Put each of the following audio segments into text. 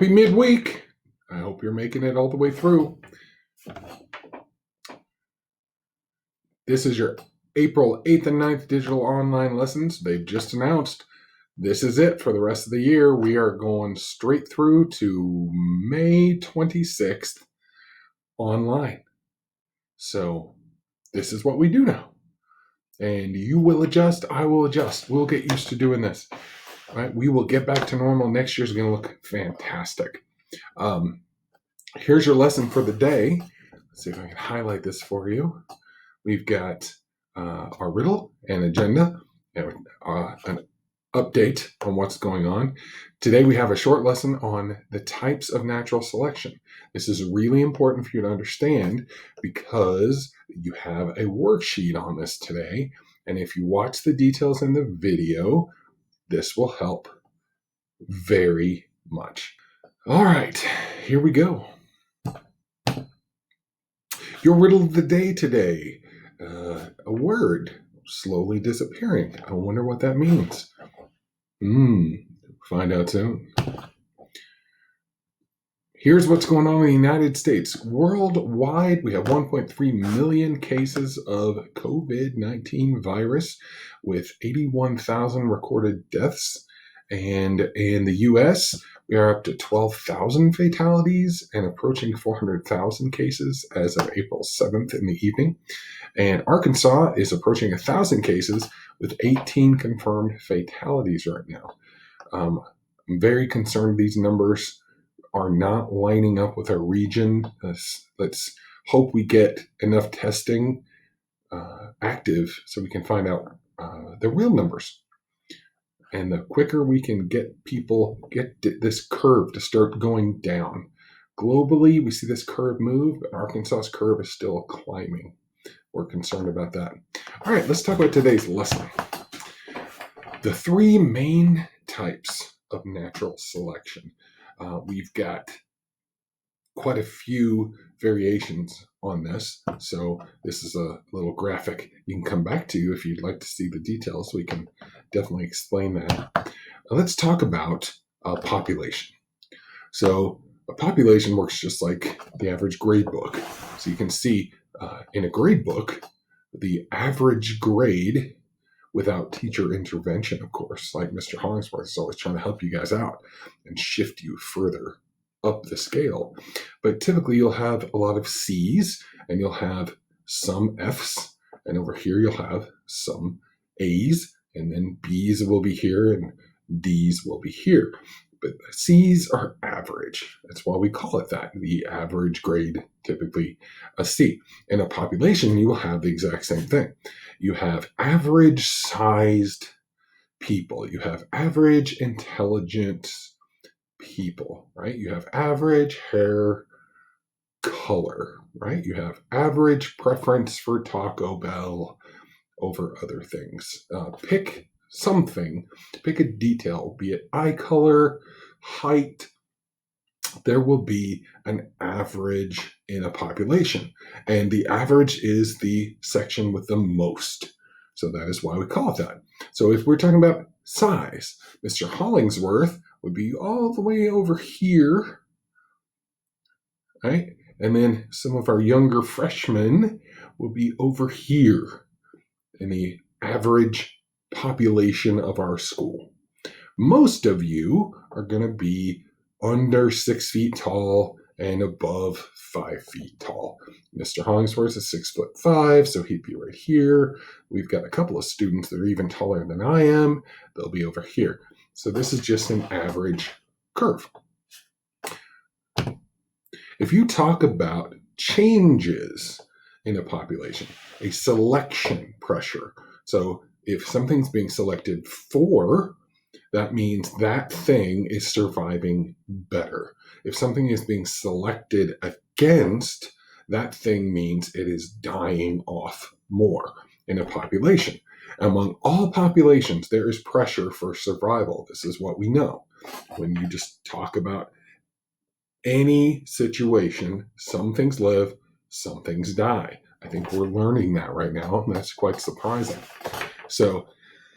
Happy midweek. I hope you're making it all the way through. This is your April 8th and 9th digital online lessons. They've just announced this is it for the rest of the year. We are going straight through to May 26th online. So this is what we do now. And you will adjust. I will adjust. We'll get used to doing this. All right, we will get back to normal. Next year's going to look fantastic. Here's your lesson for the day. Let's see if I can highlight this for you. We've got our riddle and agenda, and an update on what's going on. Today we have a short lesson on the types of natural selection. This is really important for you to understand because you have a worksheet on this today. And if you watch the details in the video, this will help very much. All right, here we go. Your riddle of the day today. A word slowly disappearing. I wonder what that means. Find out soon. Here's what's going on in the United States. Worldwide, we have 1.3 million cases of COVID-19 virus with 81,000 recorded deaths. And in the U.S., we are up to 12,000 fatalities and approaching 400,000 cases as of April 7th in the evening. And Arkansas is approaching 1,000 cases with 18 confirmed fatalities right now. I'm very concerned these numbers are not lining up with our region. Let's hope we get enough testing active so we can find out the real numbers. And the quicker we can get this curve to start going down. Globally, we see this curve move, but Arkansas's curve is still climbing. We're concerned about that. All right, let's talk about today's lesson. The three main types of natural selection. We've got quite a few variations on this. So this is a little graphic you can come back to if you'd like to see the details. We can definitely explain that. Let's talk about population. So a population works just like the average grade book. So you can see in a grade book, the average grade without teacher intervention, of course, like Mr. Hollingsworth is always trying to help you guys out and shift you further up the scale. But typically you'll have a lot of C's and you'll have some F's, and over here you'll have some A's, and then B's will be here and D's will be here. But C's are average. That's why we call it that. The average grade, typically a C. In a population, you will have the exact same thing. You have average sized people. You have average intelligent people, right? You have average hair color, right? You have average preference for Taco Bell over other things. Pick something, pick a detail, be it eye color, height. There will be an average in a population, and the average is the section with the most. So that is why we call it that. So if we're talking about size, Mr. Hollingsworth would be all the way over here, right? And then some of our younger freshmen will be over here in the average population of our school. Most of you are going to be under 6 feet tall and above 5 feet tall. Mr. Hollingsworth is 6'5", so he'd be right here. We've got a couple of students that are even taller than I am. They'll be over here. So this is just an average curve. If you talk about changes in a population, a selection pressure. So if something's being selected for, that means that thing is surviving better. If something is being selected against, that thing means it is dying off more in a population. Among all populations, there is pressure for survival. This is what we know. When you just talk about any situation, some things live, some things die. I think we're learning that right now, and that's quite surprising. So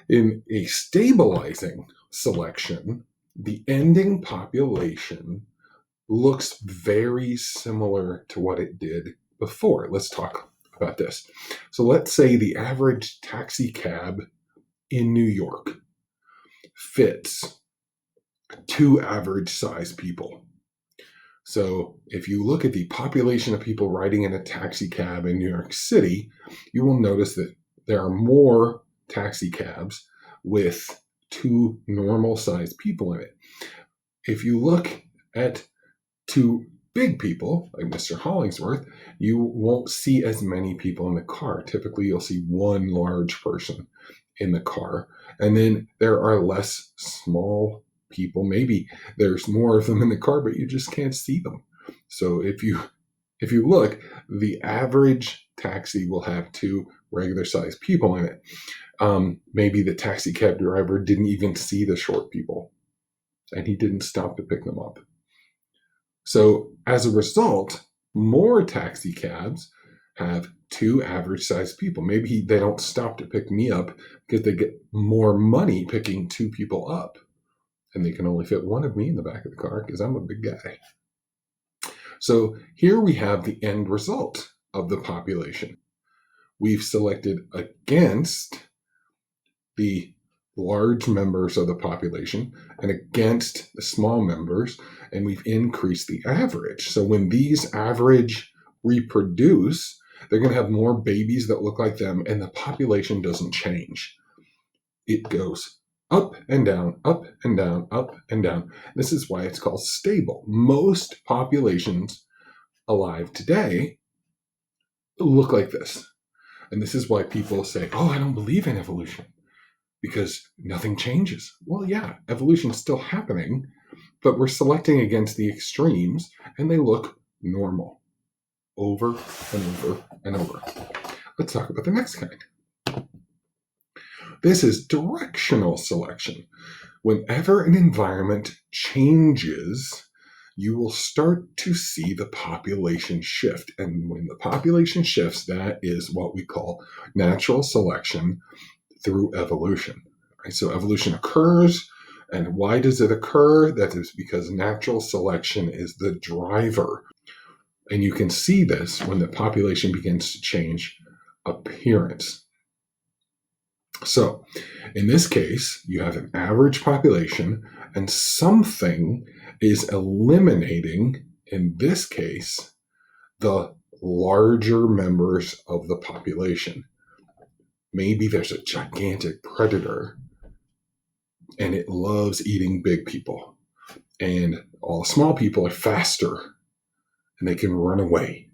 in a stabilizing selection, the ending population looks very similar to what it did before. Let's talk about this. So let's say the average taxi cab in New York fits two average size people. So if you look at the population of people riding in a taxi cab in New York City, you will notice that there are more taxi cabs with two normal sized people in it. If you look at two big people, like Mr. Hollingsworth, you won't see as many people in the car. Typically, you'll see one large person in the car, and then there are less small people. Maybe there's more of them in the car, but you just can't see them. So if you look, the average taxi will have two regular sized people in it. Maybe the taxi cab driver didn't even see the short people, and he didn't stop to pick them up. So as a result, more taxi cabs have two average sized people. Maybe they don't stop to pick me up because they get more money picking two people up. And they can only fit one of me in the back of the car because I'm a big guy. So here we have the end result of the population. We've selected against the large members of the population and against the small members, and we've increased the average. So when these average reproduce, they're going to have more babies that look like them, and the population doesn't change. It goes up and down, up and down, up and down. This is why it's called stable. Most populations alive today look like this. And this is why people say, oh, I don't believe in evolution because nothing changes. Well, yeah, evolution's still happening, but we're selecting against the extremes and they look normal over and over and over. Let's talk about the next kind. This is directional selection. Whenever an environment changes, you will start to see the population shift. And when the population shifts, that is what we call natural selection through evolution. Right? So evolution occurs. And why does it occur? That is because natural selection is the driver. And you can see this when the population begins to change appearance. So in this case, you have an average population and something is eliminating, in this case, the larger members of the population. Maybe there's a gigantic predator and it loves eating big people. And all the small people are faster and they can run away,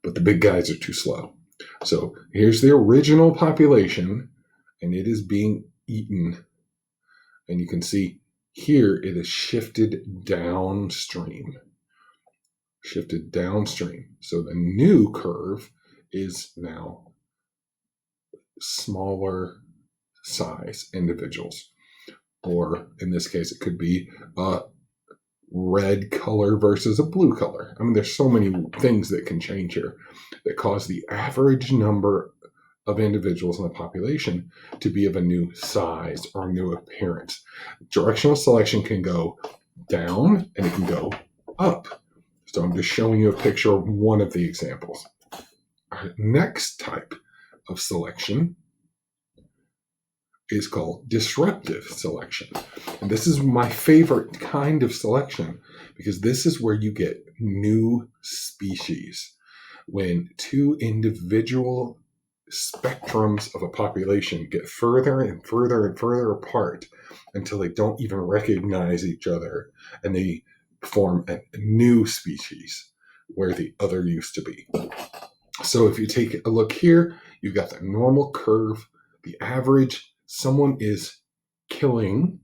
but the big guys are too slow. So here's the original population and it is being eaten. And you can see here it is shifted downstream. Shifted downstream. So the new curve is now smaller size individuals. Or in this case, it could be a red color versus a blue color. I mean, there's so many things that can change here that cause the average number of individuals in the population to be of a new size or a new appearance. Directional selection can go down and it can go up. So I'm just showing you a picture of one of the examples. Our next type of selection is called disruptive selection. And this is my favorite kind of selection because this is where you get new species. When two individual spectrums of a population get further and further and further apart until they don't even recognize each other and they form a new species where the other used to be. So if you take a look here, you've got the normal curve, the average. Someone is killing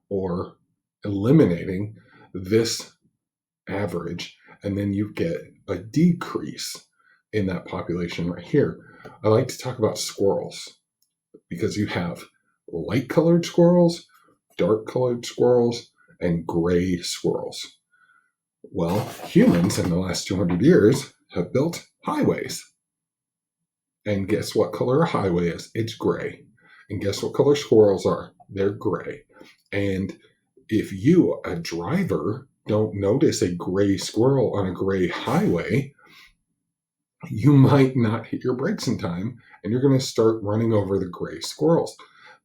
or eliminating this average, and then you get a decrease in that population right here. I like to talk about squirrels because you have light colored squirrels, dark colored squirrels, and gray squirrels. Well, humans in the last 200 years have built highways. And guess what color a highway is? It's gray. And guess what color squirrels are? They're gray. And if you, a driver, don't notice a gray squirrel on a gray highway, you might not hit your brakes in time and you're going to start running over the gray squirrels.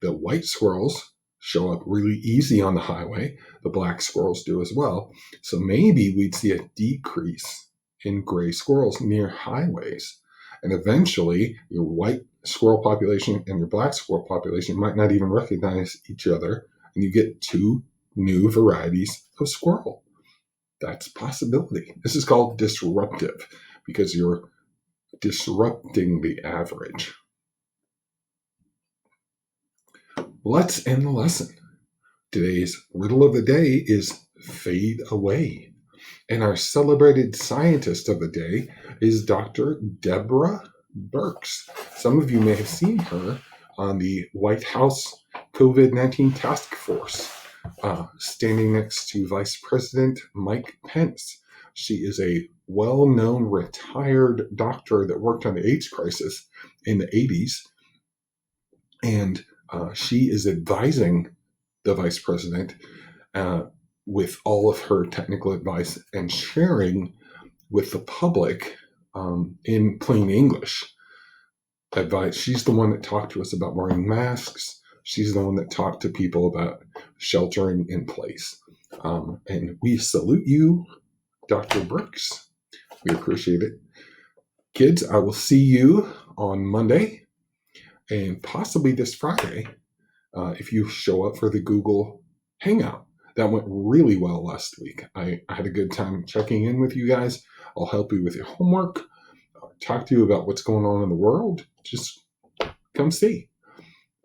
The white squirrels show up really easy on the highway. The black squirrels do as well. So maybe we'd see a decrease in gray squirrels near highways. And eventually, your white squirrel population and your black squirrel population might not even recognize each other, and you get two new varieties of squirrel. That's a possibility. This is called disruptive because you're disrupting the average. Let's end the lesson. Today's riddle of the day is fade away. And our celebrated scientist of the day is Dr. Deborah Birx. Some of you may have seen her on the White House COVID-19 task force, standing next to Vice President Mike Pence. She is a well-known retired doctor that worked on the AIDS crisis in the 80s. And she is advising the vice president with all of her technical advice and sharing with the public in plain English advice. She's the one that talked to us about wearing masks. She's the one that talked to people about sheltering in place. And we salute you, Dr. Birx. We appreciate it. Kids, I will see you on Monday and possibly this Friday if you show up for the Google Hangout. That went really well last week. I had a good time checking in with you guys. I'll help you with your homework, talk to you about what's going on in the world. Just come see.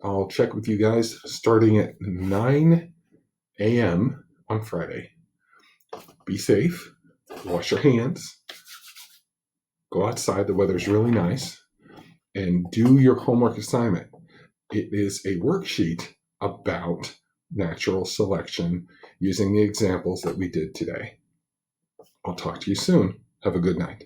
I'll check with you guys starting at 9 a.m. on Friday. Be safe. Wash your hands. Go outside. The weather's really nice. And do your homework assignment. It is a worksheet about natural selection using the examples that we did today. I'll talk to you soon. Have a good night.